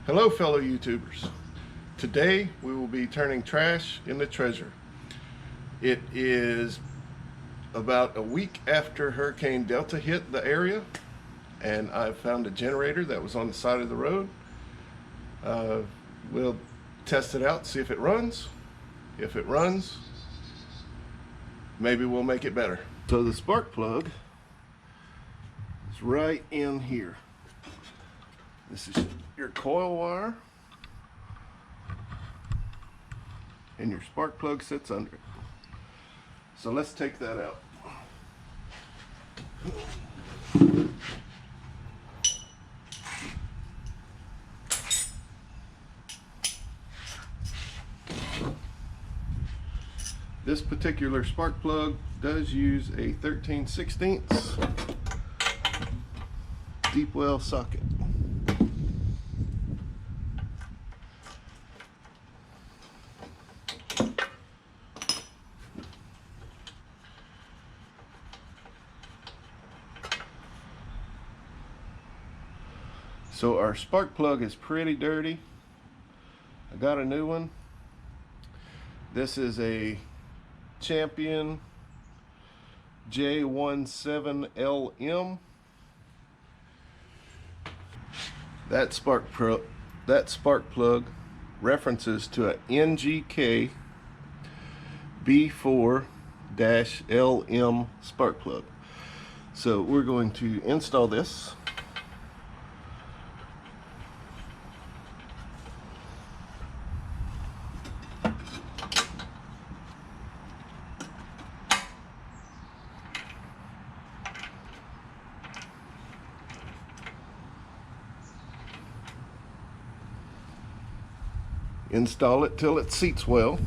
Hello fellow YouTubers. Today we will be turning trash into treasure. It is about a week after Hurricane Delta hit the area, and I found a generator that was on the side of the road. We'll test it out, see if it runs. If it runs, maybe we'll make it better. So the spark plug is right in here. This is your coil wire, and your spark plug sits under it. So let's take that out. This particular spark plug does use a 13/16 deep well socket. So our spark plug is pretty dirty. I got a new one. This is a Champion J17LM. That spark plug references to a NGK B4-LM spark plug. So we're going to install this. Install it till it seats well.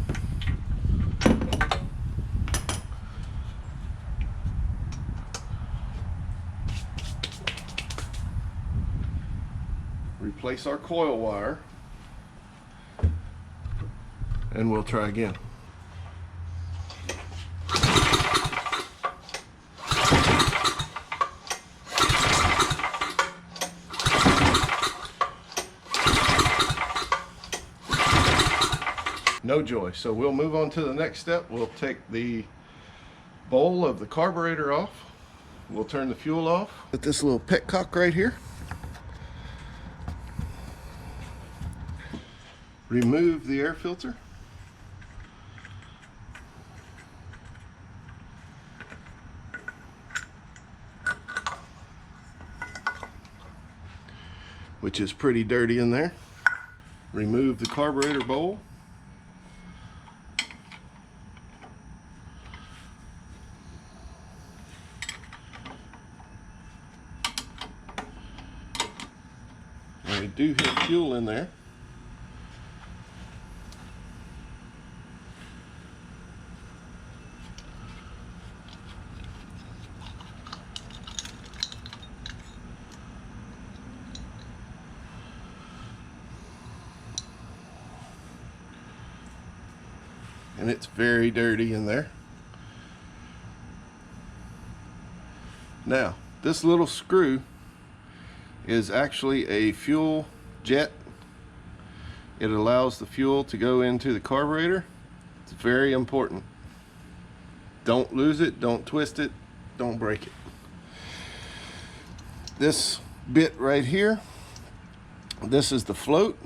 Replace our coil wire, and we'll try again. No joy. So we'll move on to the next step. We'll take the bowl of the carburetor off. We'll turn the fuel off. Put this little petcock right here. Remove the air filter. Which is pretty dirty in there. Remove the carburetor bowl. And we do have fuel in there. And it's very dirty in there. Now, this little screw is actually a fuel jet. It allows the fuel to go into the carburetor. It's very important. Don't lose it, don't twist it, don't break it. This bit right here, this is the float.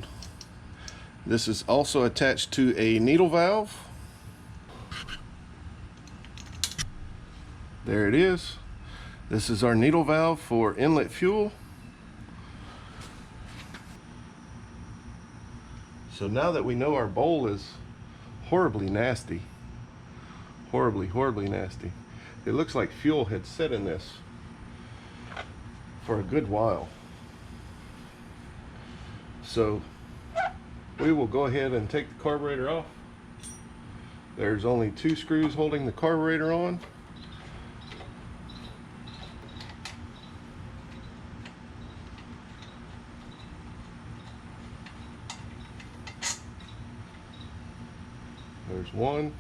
This is also attached to a needle valve. There it is. This is our needle valve for inlet fuel. So now that we know our bowl is horribly nasty, horribly nasty, it looks like fuel had set in this for a good while. So we will go ahead and take the carburetor off. There's only 2 screws holding the carburetor on. There's one,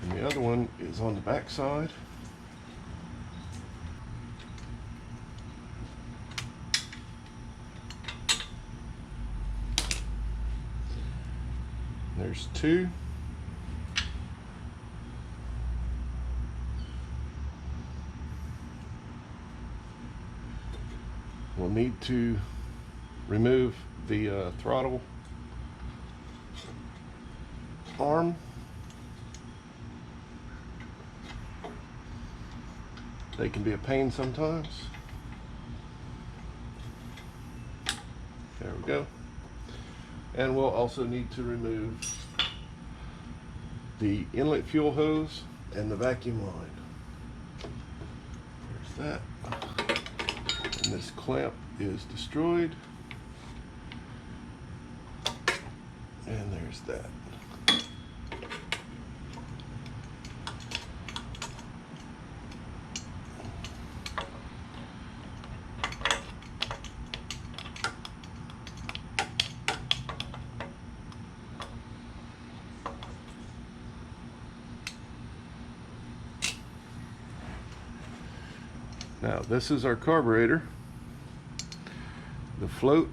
and the other one is on the back side. There's two. We'll need to remove the throttle arm. They can be a pain sometimes. There we go. And we'll also need to remove the inlet fuel hose and the vacuum line. There's that. And this clamp is destroyed. And there's that. Now this is our carburetor. The float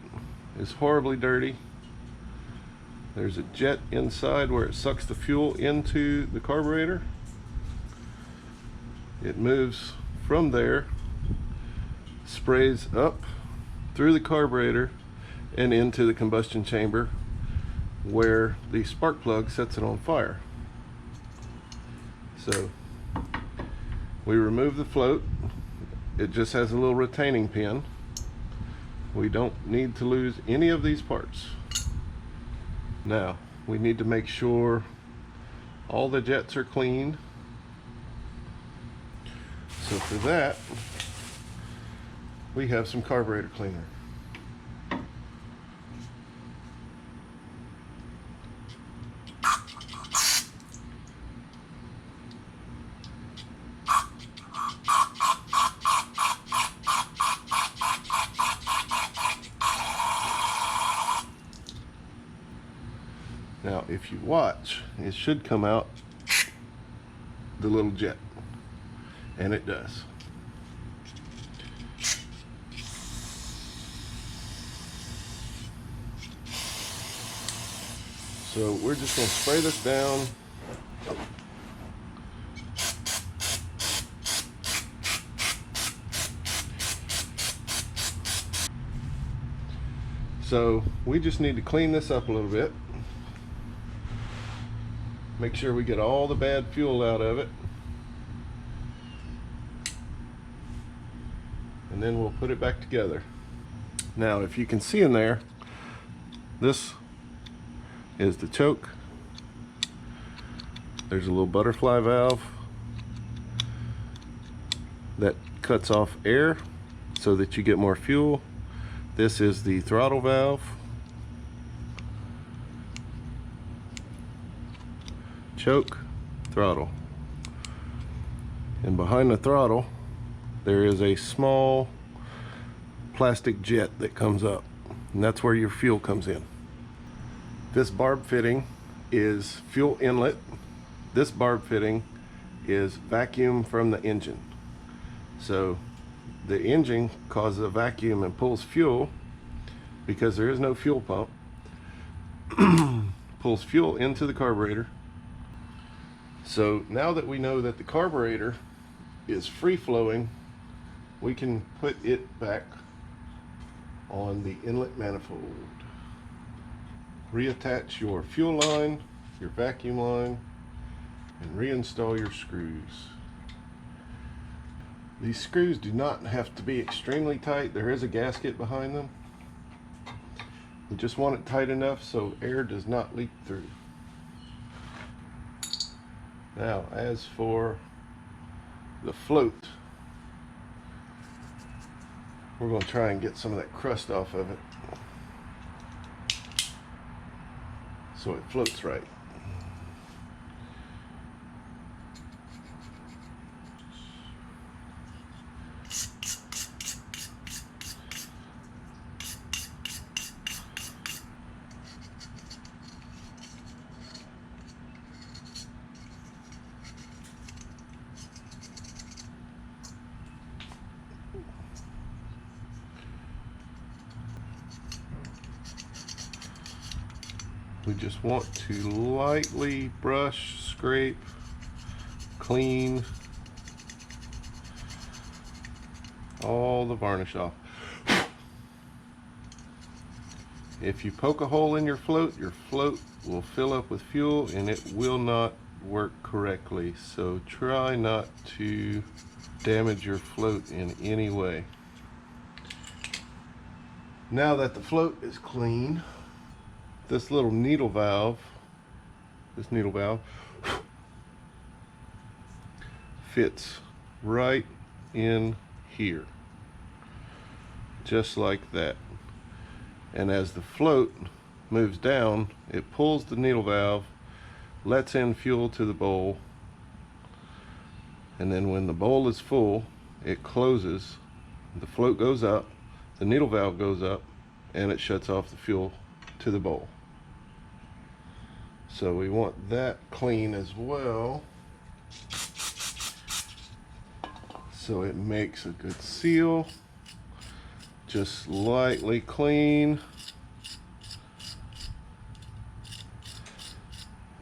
is horribly dirty. There's a jet inside where it sucks the fuel into the carburetor. It moves from there, sprays up through the carburetor and into the combustion chamber where the spark plug sets it on fire. So we remove the float. It just has a little retaining pin. We don't need to lose any of these parts. Now, we need to make sure all the jets are clean. So for that, we have some carburetor cleaner. Now, if you watch, it should come out the little jet, and it does. So we're just going to spray this down. So we just need to clean this up a little bit. Make sure we get all the bad fuel out of it. And then we'll put it back together. Now, if you can see in there, this is the choke. There's a little butterfly valve that cuts off air so that you get more fuel. This is the throttle valve. Choke, throttle. And behind the throttle there is a small plastic jet that comes up, and that's where your fuel comes in. This barb fitting is fuel inlet. This barb fitting is vacuum from the engine. So the engine causes a vacuum and pulls fuel because there is no fuel pump. Pulls fuel into the carburetor. So now that we know that the carburetor is free flowing, we can put it back on the inlet manifold. Reattach your fuel line, your vacuum line, and reinstall your screws. These screws do not have to be extremely tight. There is a gasket behind them. You just want it tight enough so air does not leak through. Now, as for the float, we're going to try and get some of that crust off of it so it floats right. We just want to lightly brush, scrape, clean all the varnish off. If you poke a hole in your float will fill up with fuel and it will not work correctly. So try not to damage your float in any way. Now that the float is clean, this little needle valve, fits right in here, just like that. And as the float moves down, it pulls the needle valve, lets in fuel to the bowl, and then when the bowl is full, it closes, the float goes up, the needle valve goes up, and it shuts off the fuel to the bowl. So we want that clean as well, so it makes a good seal. Just lightly clean.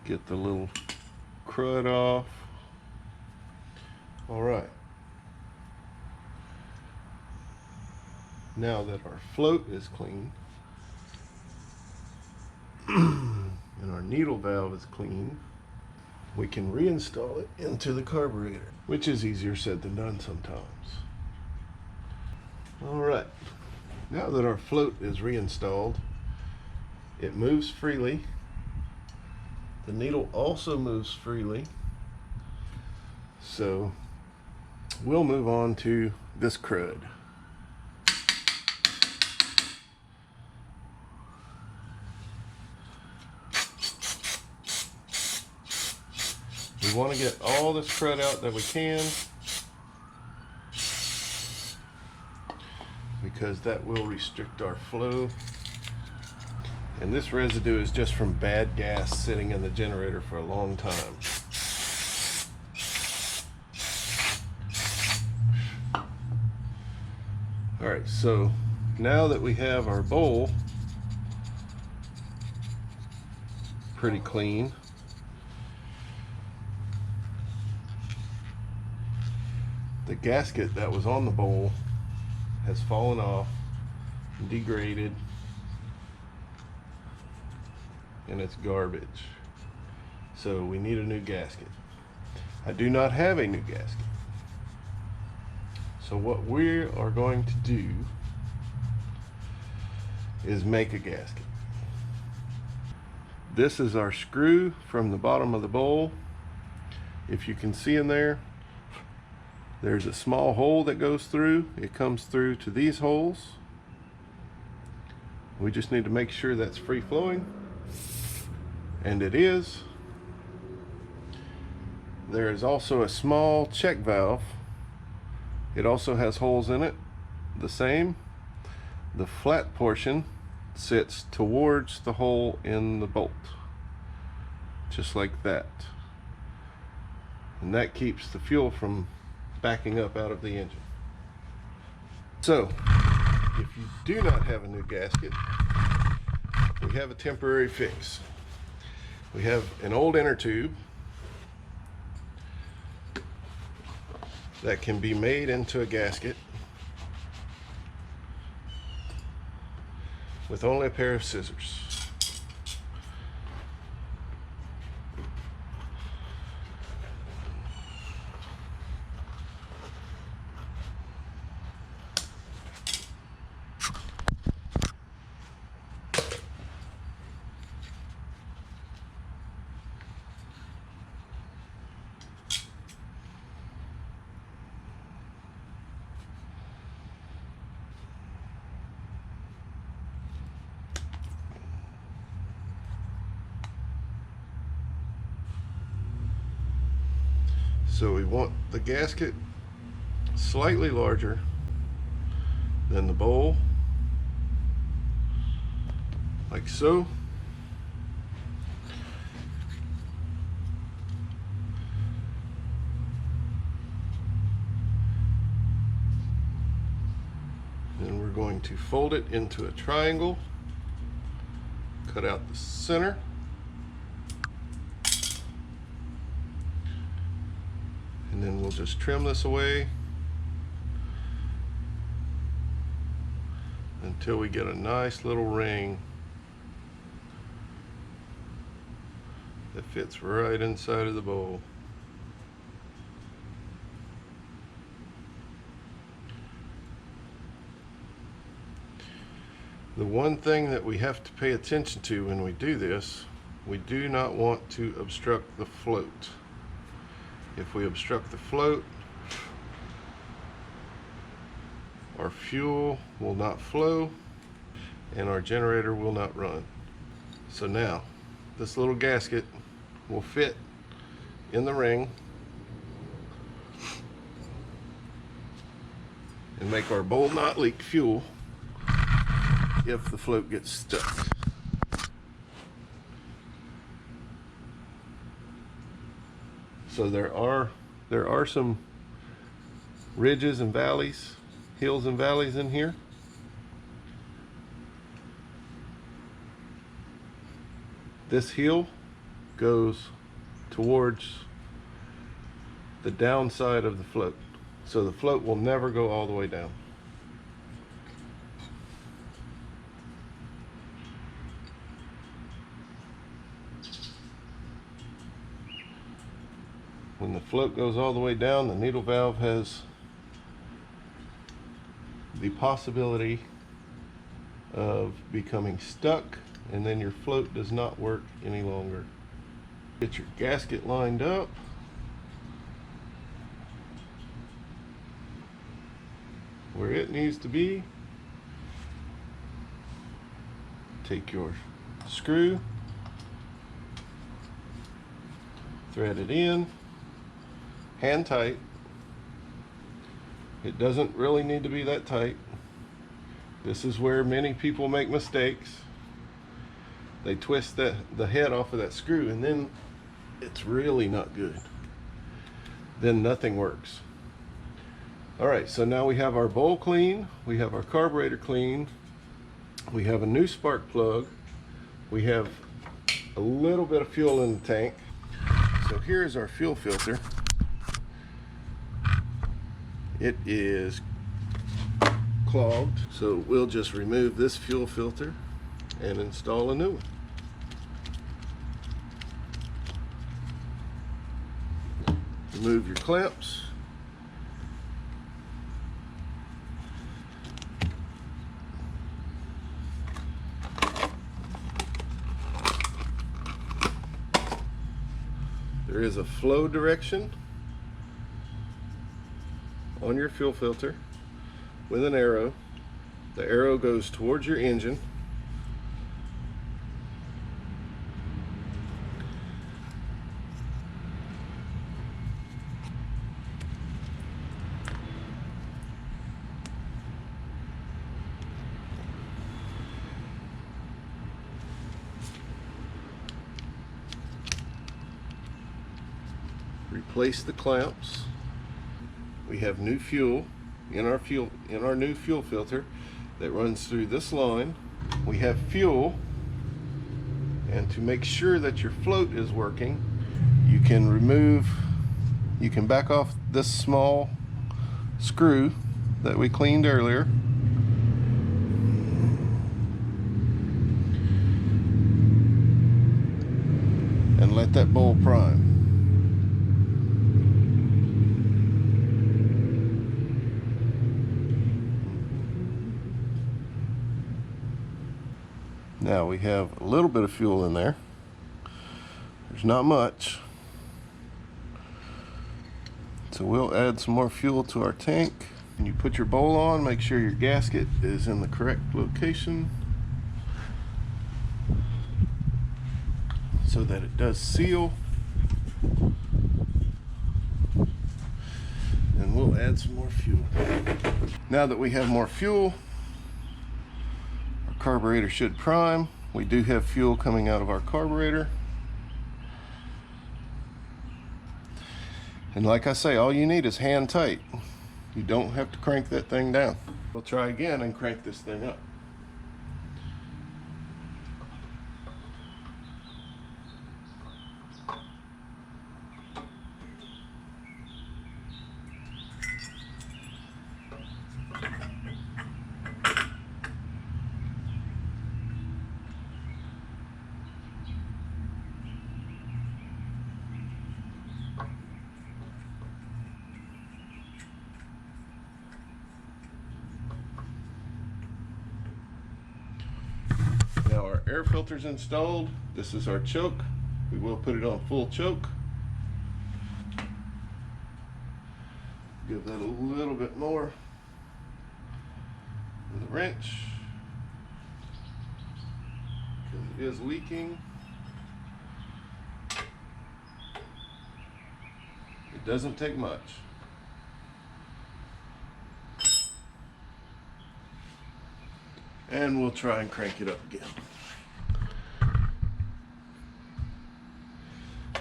Get the little crud off. All right. Now that our float is clean and our needle valve is clean, we can reinstall it into the carburetor, which is easier said than done sometimes. All right. Now that our float is reinstalled, it moves freely. The needle also moves freely. So we'll move on to this crud. We want to get all this crud out that we can, because that will restrict our flow. And this residue is just from bad gas sitting in the generator for a long time. All right, so now that we have our bowl pretty clean, the gasket that was on the bowl has fallen off, degraded, and it's garbage. So we need a new gasket. I do not have a new gasket. So what we are going to do is make a gasket. This is our screw from the bottom of the bowl. If you can see in there, there's a small hole that goes through. It comes through to these holes. We just need to make sure that's free flowing, and it is. There is also a small check valve. It also has holes in it, the same. The flat portion sits towards the hole in the bolt, just like that. And that keeps the fuel from backing up out of the engine. So, if you do not have a new gasket, we have a temporary fix. We have an old inner tube that can be made into a gasket with only a pair of scissors. So we want the gasket slightly larger than the bowl, like so. Then we're going to fold it into a triangle, cut out the center. And then we'll just trim this away until we get a nice little ring that fits right inside of the bowl. The one thing that we have to pay attention to when we do this, we do not want to obstruct the float. If we obstruct the float, our fuel will not flow and our generator will not run. So now, this little gasket will fit in the ring and make our bowl not leak fuel if the float gets stuck. So there are some ridges and valleys, hills and valleys in here. This hill goes towards the downside of the float. So the float will never go all the way down. When the float goes all the way down, the needle valve has the possibility of becoming stuck, and then your float does not work any longer. Get your gasket lined up. Where it needs to be. Take your screw, thread it in, hand tight. It doesn't really need to be that tight. This is where many people make mistakes. They twist the head off of that screw and then it's really not good. Then nothing works. All right, so now we have our bowl clean, we have our carburetor clean, we have a new spark plug, we have a little bit of fuel in the tank. So here's our fuel filter. It is clogged, so we'll just remove this fuel filter and install a new one. Remove your clamps. There is a flow direction on your fuel filter with an arrow. The arrow goes towards your engine. Replace the clamps. We have new fuel in our new fuel filter that runs through this line. We have fuel, and to make sure that your float is working, you can back off this small screw that we cleaned earlier. And let that bowl prime. Now we have a little bit of fuel in there. There's not much. So we'll add some more fuel to our tank. When you put your bowl on, make sure your gasket is in the correct location so that it does seal. And we'll add some more fuel. Now that we have more fuel, carburetor should prime. We do have fuel coming out of our carburetor. And like I say, all you need is hand tight. You don't have to crank that thing down. We'll try again and crank this thing up. air filters installed. This is our choke. We will put it on full choke. Give that a little bit more with a wrench because it is leaking. It doesn't take much. And we'll try and crank it up again.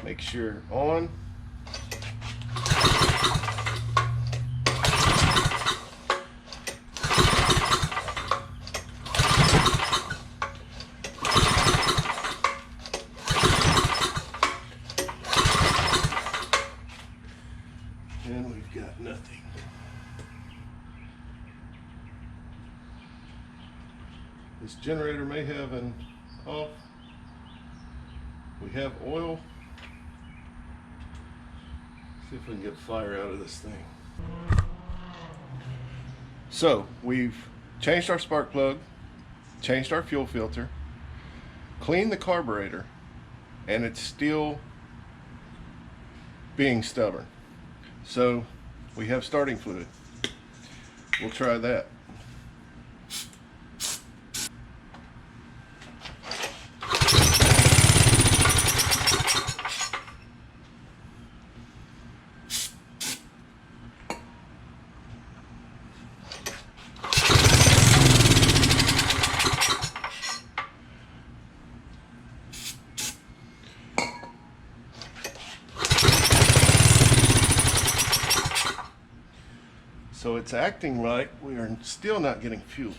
Make sure on. And we've got nothing. This generator may have an off. We have oil. See if we can get fire out of this thing. So we've changed our spark plug, changed our fuel filter, cleaned the carburetor, and it's still being stubborn. So we have starting fluid. We'll try that. So it's acting like we are still not getting fuel.